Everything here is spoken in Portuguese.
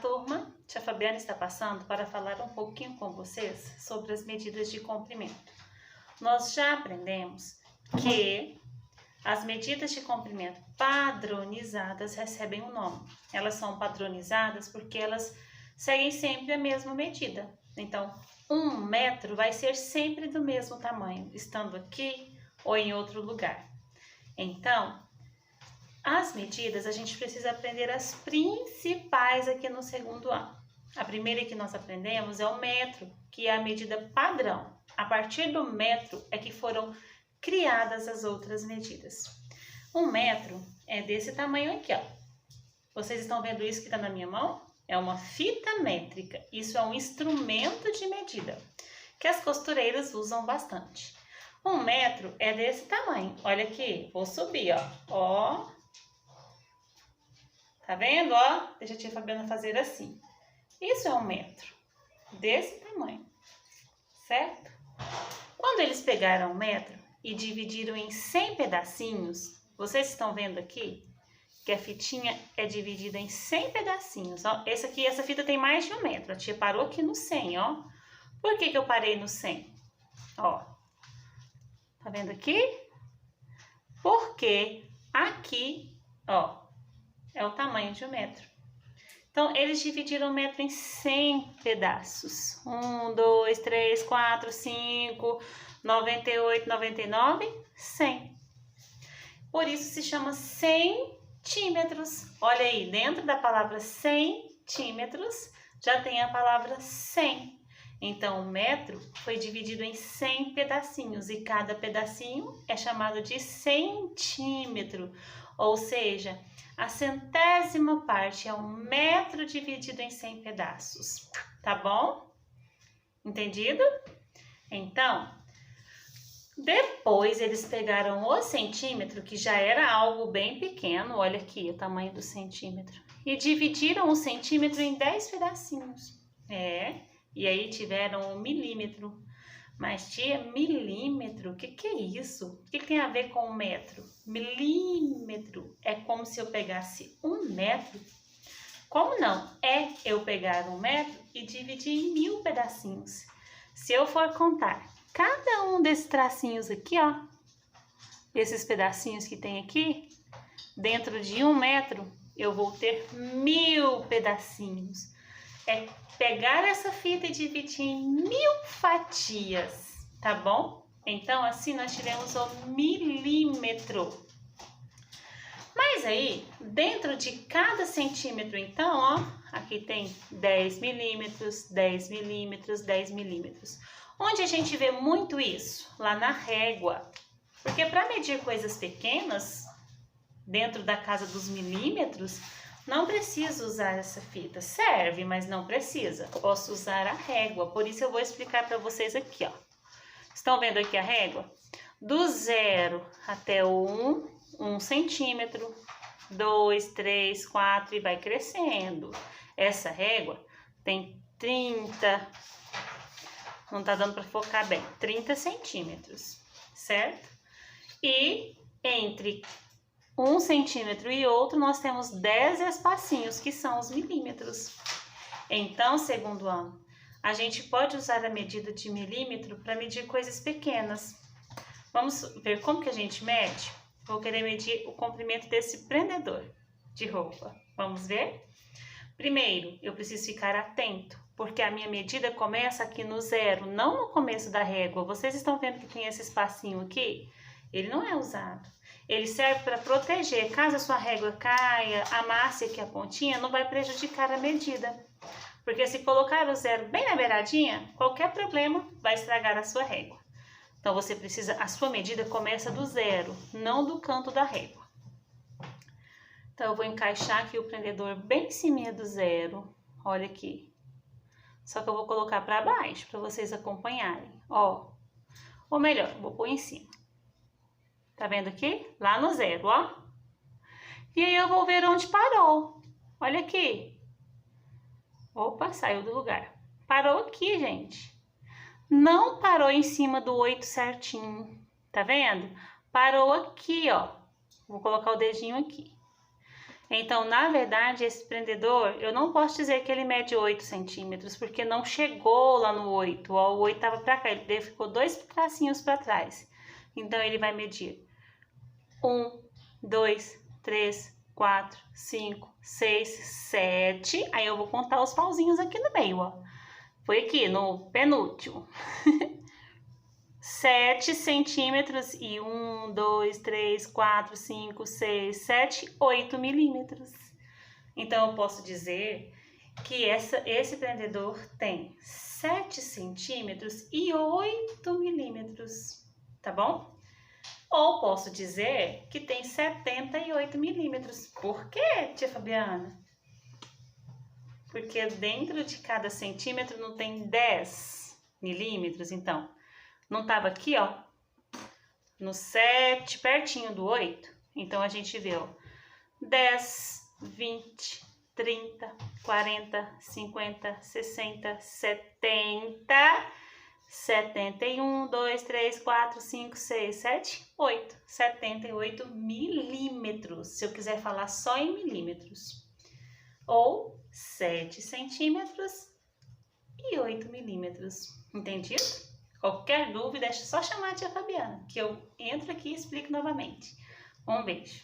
turma, tia Fabiana está passando para falar um pouquinho com vocês sobre as medidas de comprimento. Nós já aprendemos que as medidas de comprimento padronizadas recebem um nome. Elas são padronizadas porque elas seguem sempre a mesma medida. Então, 1 metro vai ser sempre do mesmo tamanho, estando aqui ou em outro lugar. Então, as medidas, a gente precisa aprender as principais aqui no segundo ano. A primeira que nós aprendemos é o metro, que é a medida padrão. A partir do metro é que foram criadas as outras medidas. 1 metro é desse tamanho aqui, ó. Vocês estão vendo isso que está na minha mão? É uma fita métrica. Isso é um instrumento de medida que as costureiras usam bastante. 1 metro é desse tamanho. Olha aqui, vou subir, ó. Ó. Tá vendo, ó? Deixa a tia Fabiana fazer assim. Isso é 1 metro. Desse tamanho. Certo? Quando eles pegaram 1 metro e dividiram em 100 pedacinhos, vocês estão vendo aqui que a fitinha é dividida em 100 pedacinhos, ó. Essa fita tem mais de 1 metro. A tia parou aqui no 100, ó. Por que eu parei no 100? Ó. Tá vendo aqui? Porque aqui, ó, é o tamanho de 1 metro. Então, eles dividiram 1 metro em 100 pedaços. 1, 2, 3, 4, 5, 98, 99, 100. Por isso se chama centímetros. Olha aí, dentro da palavra centímetros já tem a palavra 100. Então, o metro foi dividido em 100 pedacinhos e cada pedacinho é chamado de centímetro. Ou seja, a centésima parte é 1 metro dividido em 100 pedaços. Tá bom? Entendido? Então, depois eles pegaram o centímetro, que já era algo bem pequeno, olha aqui o tamanho do centímetro, e dividiram o centímetro em 10 pedacinhos. E aí tiveram o milímetro. Mas, tia, milímetro, o que é isso? O que tem a ver com 1 metro? Milímetro é como se eu pegasse 1 metro. Como não? É eu pegar 1 metro e dividir em 1000 pedacinhos. Se eu for contar cada um desses tracinhos aqui, ó, esses pedacinhos que tem aqui, dentro de 1 metro, eu vou ter 1000 pedacinhos. É pegar essa fita e dividir em 1000 fatias, tá bom? Então, assim nós tivemos o milímetro. Mas aí, dentro de cada centímetro, então, ó, aqui tem 10 milímetros, 10 milímetros, 10 milímetros. Onde a gente vê muito isso? Lá na régua. Porque para medir coisas pequenas, dentro da casa dos milímetros, não preciso usar essa fita. Serve, mas não precisa. Posso usar a régua. Por isso eu vou explicar para vocês aqui, ó. Estão vendo aqui a régua? Do 0 até o 1 centímetro. 2, 3, 4 e vai crescendo. Essa régua tem 30... Não tá dando para focar bem. 30 centímetros, certo? E entre 1 centímetro e outro, nós temos 10 espacinhos, que são os milímetros. Então, segundo ano, a gente pode usar a medida de milímetro para medir coisas pequenas. Vamos ver como que a gente mede? Vou querer medir o comprimento desse prendedor de roupa. Vamos ver? Primeiro, eu preciso ficar atento, porque a minha medida começa aqui no 0, não no começo da régua. Vocês estão vendo que tem esse espacinho aqui? Ele não é usado. Ele serve para proteger. Caso a sua régua caia, amasse aqui a pontinha, não vai prejudicar a medida. Porque se colocar o 0 bem na beiradinha, qualquer problema vai estragar a sua régua. Então, você precisa, a sua medida começa do 0, não do canto da régua. Então, eu vou encaixar aqui o prendedor bem em cima do 0. Olha aqui. Só que eu vou colocar para baixo, para vocês acompanharem. Ó. Ou melhor, eu vou pôr em cima. Tá vendo aqui? Lá no 0, ó. E aí eu vou ver onde parou. Olha aqui. Opa, saiu do lugar. Parou aqui, gente. Não parou em cima do 8 certinho. Tá vendo? Parou aqui, ó. Vou colocar o dedinho aqui. Então, na verdade, esse prendedor, eu não posso dizer que ele mede 8 centímetros, porque não chegou lá no 8. Ó, o 8 estava para cá, ele ficou 2 tracinhos para trás. Então, ele vai medir 1, 2, 3, 4, 5, 6, 7. Aí eu vou contar os pauzinhos aqui no meio, ó. Foi aqui, no penúltimo. 7 centímetros e 1, 2, 3, 4, 5, 6, 7, 8 milímetros. Então, eu posso dizer que esse prendedor tem 7 centímetros e 8 milímetros, tá bom? Ou posso dizer que tem 78 milímetros. Por quê, tia Fabiana? Porque dentro de cada centímetro não tem 10 milímetros, então... Não estava aqui, ó, no 7, pertinho do 8? Então, a gente vê, ó, 10, 20, 30, 40, 50, 60, 70, 71, 2, 3, 4, 5, 6, 7, 8. 78 milímetros, se eu quiser falar só em milímetros. Ou 7 centímetros e 8 milímetros. Entendido? Qualquer dúvida, é só chamar a tia Fabiana, que eu entro aqui e explico novamente. Um beijo.